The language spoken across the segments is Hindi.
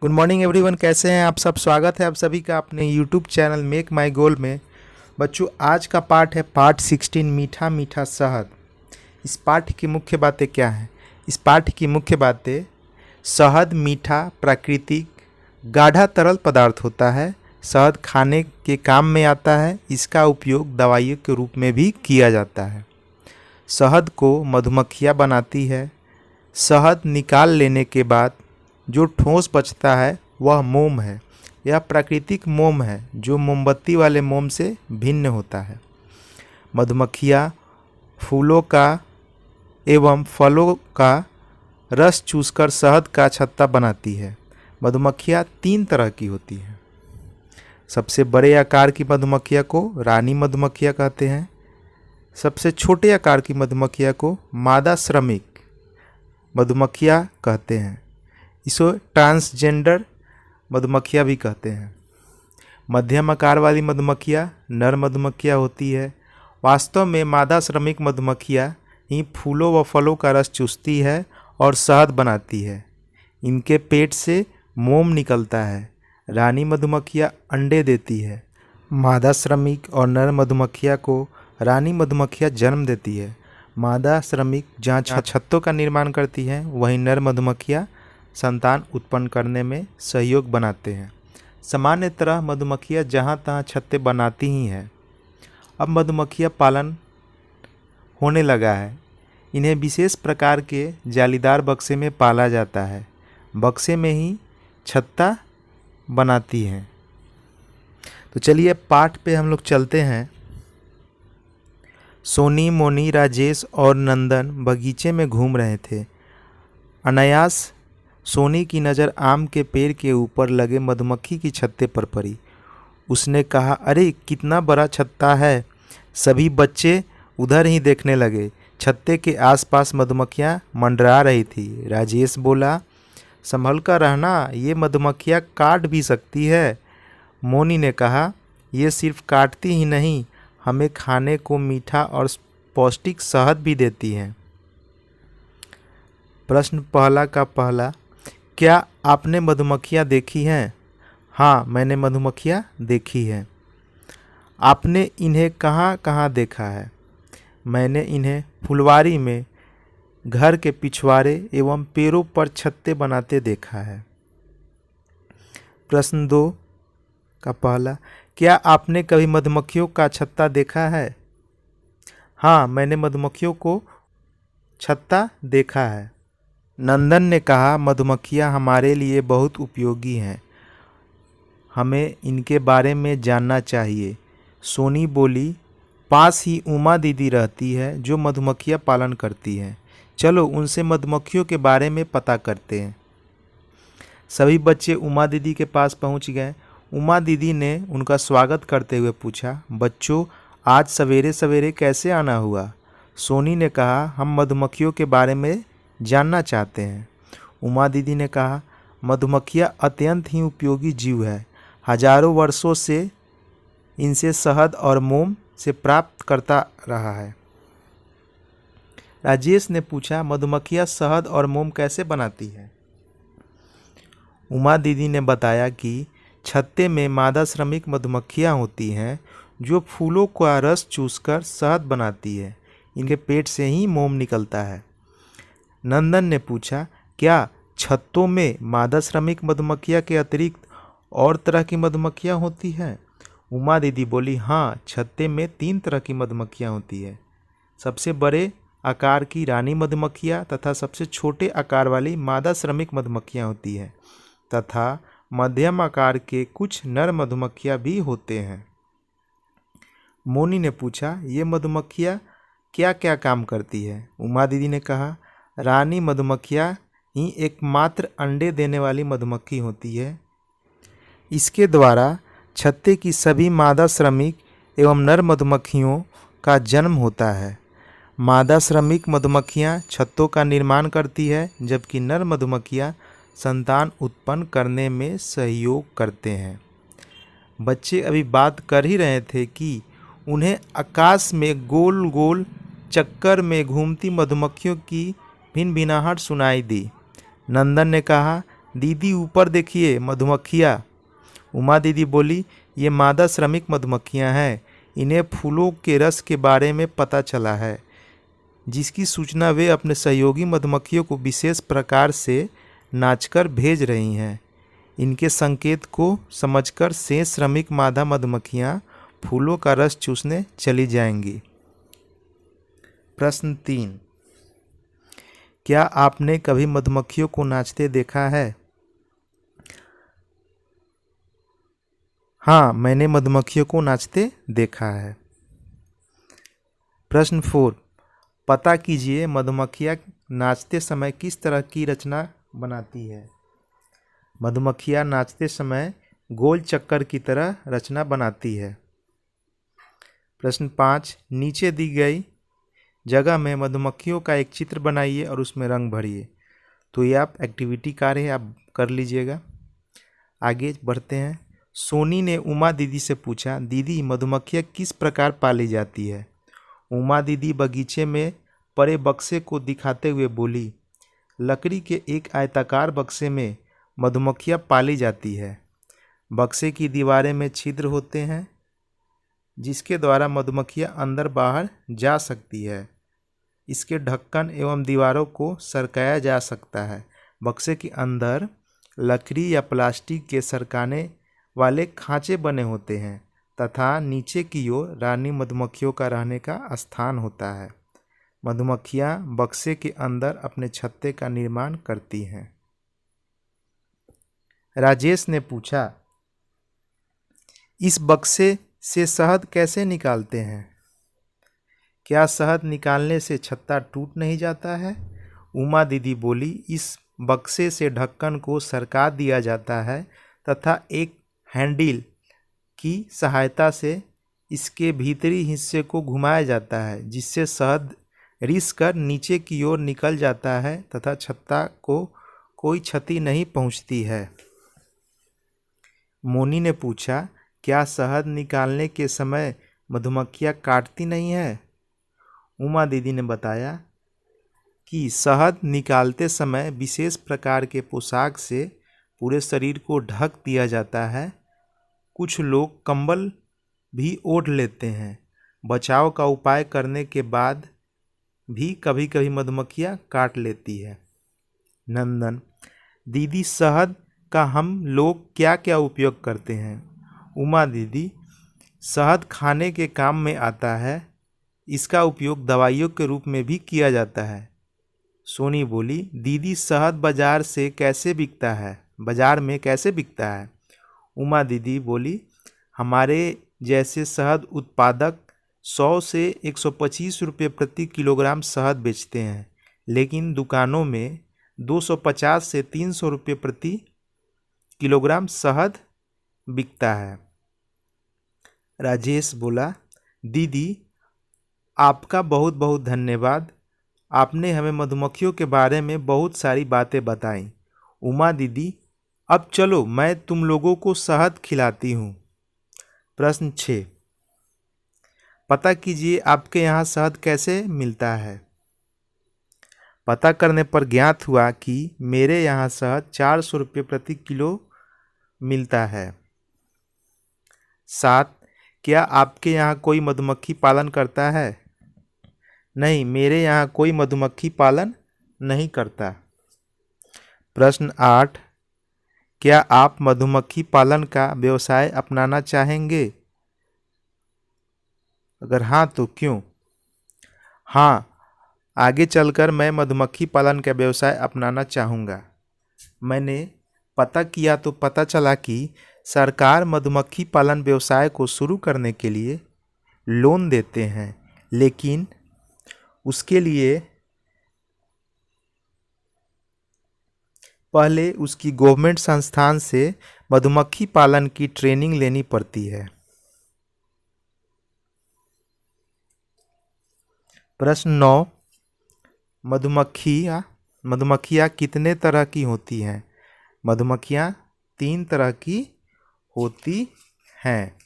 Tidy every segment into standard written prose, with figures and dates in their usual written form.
गुड मॉर्निंग एवरीवन, कैसे हैं आप सब। स्वागत है आप सभी का अपने यूट्यूब चैनल मेक माई गोल में। बच्चों, आज का पाठ है पार्ट 16, मीठा मीठा शहद। इस पाठ की मुख्य बातें क्या हैं? इस पाठ की मुख्य बातें: शहद मीठा, प्राकृतिक, गाढ़ा तरल पदार्थ होता है। शहद खाने के काम में आता है। इसका उपयोग दवाइयों के रूप में भी किया जाता है। शहद को मधुमक्खियाँ बनाती है। शहद निकाल लेने के बाद जो ठोस बचता है वह मोम है। यह प्राकृतिक मोम है जो मोमबत्ती वाले मोम से भिन्न होता है। मधुमक्खियाँ फूलों का एवं फलों का रस चूसकर शहद का छत्ता बनाती है। मधुमक्खियाँ 3 तरह की होती हैं। सबसे बड़े आकार की मधुमक्खियाँ को रानी मधुमक्खियाँ कहते हैं। सबसे छोटे आकार की मधुमक्खियाँ को मादा श्रमिक मधुमक्खियाँ कहते हैं। इसे ट्रांसजेंडर मधुमक्खियाँ भी कहते हैं। मध्यम आकार वाली मधुमक्खियाँ नर मधुमक्खियाँ होती है। वास्तव में मादा श्रमिक मधुमक्खियाँ ही फूलों व फलों का रस चूसती है और शहद बनाती है। इनके पेट से मोम निकलता है। रानी मधुमक्खियाँ अंडे देती है। मादा श्रमिक और नर मधुमक्खियाँ को रानी मधुमक्खियाँ जन्म देती है। मादा श्रमिक जहाँ छत्तों का निर्माण करती हैं, वहीं नर मधुमक्खियाँ संतान उत्पन्न करने में सहयोग बनाते हैं। सामान्यतः मधुमक्खियाँ जहाँ तहाँ छत्ते बनाती ही हैं। अब मधुमक्खियाँ पालन होने लगा है। इन्हें विशेष प्रकार के जालीदार बक्से में पाला जाता है। बक्से में ही छत्ता बनाती हैं। तो चलिए पाठ पे हम लोग चलते हैं। सोनी, मोनी, राजेश और नंदन बगीचे में घूम रहे थे। अनायास सोनी की नज़र आम के पेड़ के ऊपर लगे मधुमक्खी की छत्ते पर पड़ी। उसने कहा, अरे कितना बड़ा छत्ता है। सभी बच्चे उधर ही देखने लगे। छत्ते के आसपास मधुमक्खियाँ मंडरा रही थी। राजेश बोला, संभल कर रहना, ये मधुमक्खियाँ काट भी सकती है। मोनी ने कहा, ये सिर्फ काटती ही नहीं, हमें खाने को मीठा और पौष्टिक शहद भी देती हैं। प्रश्न पहला का पहला, क्या आपने मधुमक्खियाँ देखी हैं? हाँ, मैंने मधुमक्खियाँ देखी हैं। आपने इन्हें कहाँ कहाँ देखा है? मैंने इन्हें फुलवारी में, घर के पिछवाड़े एवं पेड़ों पर छत्ते बनाते देखा है। प्रश्न 2 का पहला, क्या आपने कभी मधुमक्खियों का छत्ता देखा है? हाँ, मैंने मधुमक्खियों को छत्ता देखा है। नंदन ने कहा, मधुमक्खियाँ हमारे लिए बहुत उपयोगी हैं, हमें इनके बारे में जानना चाहिए। सोनी बोली, पास ही उमा दीदी रहती है जो मधुमक्खियाँ पालन करती हैं। चलो उनसे मधुमक्खियों के बारे में पता करते हैं। सभी बच्चे उमा दीदी के पास पहुंच गए। उमा दीदी ने उनका स्वागत करते हुए पूछा, बच्चों आज सवेरे सवेरे कैसे आना हुआ? सोनी ने कहा, हम मधुमक्खियों के बारे में जानना चाहते हैं। उमा दीदी ने कहा, मधुमक्खियाँ अत्यंत ही उपयोगी जीव है। हजारों वर्षों से इनसे शहद और मोम से प्राप्त करता रहा है। राजेश ने पूछा, मधुमक्खियाँ शहद और मोम कैसे बनाती हैं? उमा दीदी ने बताया कि छत्ते में मादा श्रमिक मधुमक्खियाँ होती हैं जो फूलों का रस चूसकर शहद बनाती है। इनके पेट से ही मोम निकलता है। नंदन ने पूछा, क्या छत्तों में मादा श्रमिक मधुमक्खियाँ के अतिरिक्त और तरह की मधुमक्खियाँ होती हैं? उमा दीदी बोली, हाँ, छत्ते में 3 तरह की मधुमक्खियाँ होती है। सबसे बड़े आकार की रानी मधुमक्खियाँ तथा सबसे छोटे आकार वाली मादा श्रमिक मधुमक्खियाँ होती हैं तथा मध्यम आकार के कुछ नर मधुमक्खियाँ भी होते हैं। मोनी ने पूछा, ये मधुमक्खियाँ क्या क्या काम करती है? उमा दीदी ने कहा, रानी मधुमक्खियाँ ही एकमात्र अंडे देने वाली मधुमक्खी होती है। इसके द्वारा छत्ते की सभी मादा श्रमिक एवं नर मधुमक्खियों का जन्म होता है। मादा श्रमिक मधुमक्खियाँ छत्तों का निर्माण करती है, जबकि नर मधुमक्खियाँ संतान उत्पन्न करने में सहयोग करते हैं। बच्चे अभी बात कर ही रहे थे कि उन्हें आकाश में गोल गोल चक्कर में घूमती मधुमक्खियों की भिनभिनाहट सुनाई दी। नंदन ने कहा, दीदी ऊपर देखिए मधुमक्खियाँ। उमा दीदी बोली, ये मादा श्रमिक मधुमक्खियाँ हैं, इन्हें फूलों के रस के बारे में पता चला है, जिसकी सूचना वे अपने सहयोगी मधुमक्खियों को विशेष प्रकार से नाचकर भेज रही हैं। इनके संकेत को समझकर शेष श्रमिक मादा मधुमक्खियाँ फूलों का रस चूसने चली जाएंगी। प्रश्न 3, क्या आपने कभी मधुमक्खियों को नाचते देखा है? हाँ, मैंने मधुमक्खियों को नाचते देखा है। प्रश्न 4, पता कीजिए मधुमक्खियाँ नाचते समय किस तरह की रचना बनाती है? मधुमक्खियाँ नाचते समय गोल चक्कर की तरह रचना बनाती है। प्रश्न 5, नीचे दी गई जगह में मधुमक्खियों का एक चित्र बनाइए और उसमें रंग भरिए। तो ये आप एक्टिविटी कार्य है, आप कर लीजिएगा। आगे बढ़ते हैं। सोनी ने उमा दीदी से पूछा, दीदी मधुमक्खियाँ किस प्रकार पाली जाती है? उमा दीदी बगीचे में पड़े बक्से को दिखाते हुए बोली, लकड़ी के एक आयताकार बक्से में मधुमक्खियाँ पाली जाती है। बक्से की दीवारें में छिद्र होते हैं, जिसके द्वारा मधुमक्खियाँ अंदर बाहर जा सकती है। इसके ढक्कन एवं दीवारों को सरकाया जा सकता है। बक्से के अंदर लकड़ी या प्लास्टिक के सरकाने वाले खांचे बने होते हैं तथा नीचे की ओर रानी मधुमक्खियों का रहने का स्थान होता है। मधुमक्खियाँ बक्से के अंदर अपने छत्ते का निर्माण करती हैं। राजेश ने पूछा, इस बक्से से शहद कैसे निकालते हैं? क्या शहद निकालने से छत्ता टूट नहीं जाता है? उमा दीदी बोली, इस बक्से से ढक्कन को सरका दिया जाता है तथा एक हैंडल की सहायता से इसके भीतरी हिस्से को घुमाया जाता है, जिससे शहद रिस कर नीचे की ओर निकल जाता है तथा छत्ता को कोई क्षति नहीं पहुंचती है। मोनी ने पूछा, क्या शहद निकालने के समय मधुमक्खियाँ काटती नहीं है? उमा दीदी ने बताया कि शहद निकालते समय विशेष प्रकार के पोशाक से पूरे शरीर को ढक दिया जाता है। कुछ लोग कंबल भी ओढ़ लेते हैं। बचाव का उपाय करने के बाद भी कभी कभी मधुमक्खियाँ काट लेती है। नंदन, दीदी शहद का हम लोग क्या क्या उपयोग करते हैं? उमा दीदी, शहद खाने के काम में आता है। इसका उपयोग दवाइयों के रूप में भी किया जाता है। सोनी बोली, दीदी शहद बाजार में कैसे बिकता है? उमा दीदी बोली, हमारे जैसे शहद उत्पादक 100 से 125 रुपये प्रति किलोग्राम शहद बेचते हैं, लेकिन दुकानों में 250 से 300 रुपये प्रति किलोग्राम शहद बिकता है। राजेश बोला, दीदी आपका बहुत बहुत धन्यवाद, आपने हमें मधुमक्खियों के बारे में बहुत सारी बातें बताई। उमा दीदी, अब चलो मैं तुम लोगों को शहद खिलाती हूँ। प्रश्न 6, पता कीजिए आपके यहाँ शहद कैसे मिलता है? पता करने पर ज्ञात हुआ कि मेरे यहाँ शहद 400 रुपये प्रति किलो मिलता है। 7, क्या आपके यहाँ कोई मधुमक्खी पालन करता है? नहीं, मेरे यहाँ कोई मधुमक्खी पालन नहीं करता। प्रश्न 8, क्या आप मधुमक्खी पालन का व्यवसाय अपनाना चाहेंगे? अगर हाँ तो क्यों? हाँ, आगे चलकर मैं मधुमक्खी पालन का व्यवसाय अपनाना चाहूँगा। मैंने पता किया तो पता चला कि सरकार मधुमक्खी पालन व्यवसाय को शुरू करने के लिए लोन देते हैं, लेकिन उसके लिए पहले उसकी गवर्नमेंट संस्थान से मधुमक्खी पालन की ट्रेनिंग लेनी पड़ती है। प्रश्न 9, मधुमक्खियाँ कितने तरह की होती हैं? मधुमक्खियाँ 3 तरह की होती हैं।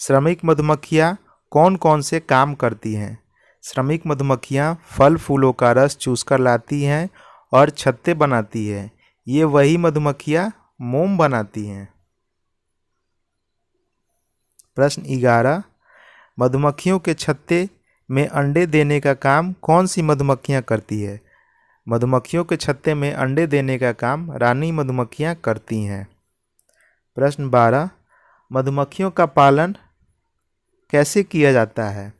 श्रमिक मधुमक्खियाँ कौन कौन से काम करती हैं? श्रमिक मधुमक्खियाँ फल फूलों का रस चूसकर लाती हैं और छत्ते बनाती है। ये वही मधुमक्खियाँ मोम बनाती हैं। प्रश्न 11, मधुमक्खियों के छत्ते में अंडे देने का काम कौन सी मधुमक्खियाँ करती है? मधुमक्खियों के छत्ते में अंडे देने का काम रानी मधुमक्खियाँ करती हैं। प्रश्न 12, मधुमक्खियों का पालन कैसे किया जाता है?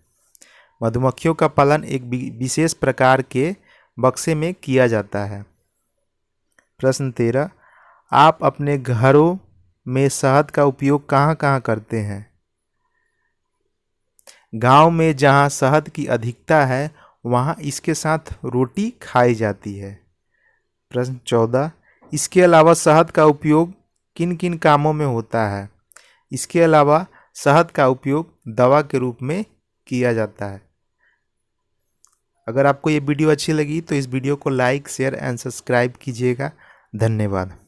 मधुमक्खियों का पालन एक विशेष प्रकार के बक्से में किया जाता है। प्रश्न 13, आप अपने घरों में शहद का उपयोग कहाँ कहाँ करते हैं? गांव में जहाँ शहद की अधिकता है वहाँ इसके साथ रोटी खाई जाती है। प्रश्न 14, इसके अलावा शहद का उपयोग किन किन कामों में होता है? इसके अलावा शहद का उपयोग दवा के रूप में किया जाता है। अगर आपको ये वीडियो अच्छी लगी तो इस वीडियो को लाइक, शेयर एंड सब्सक्राइब कीजिएगा। धन्यवाद।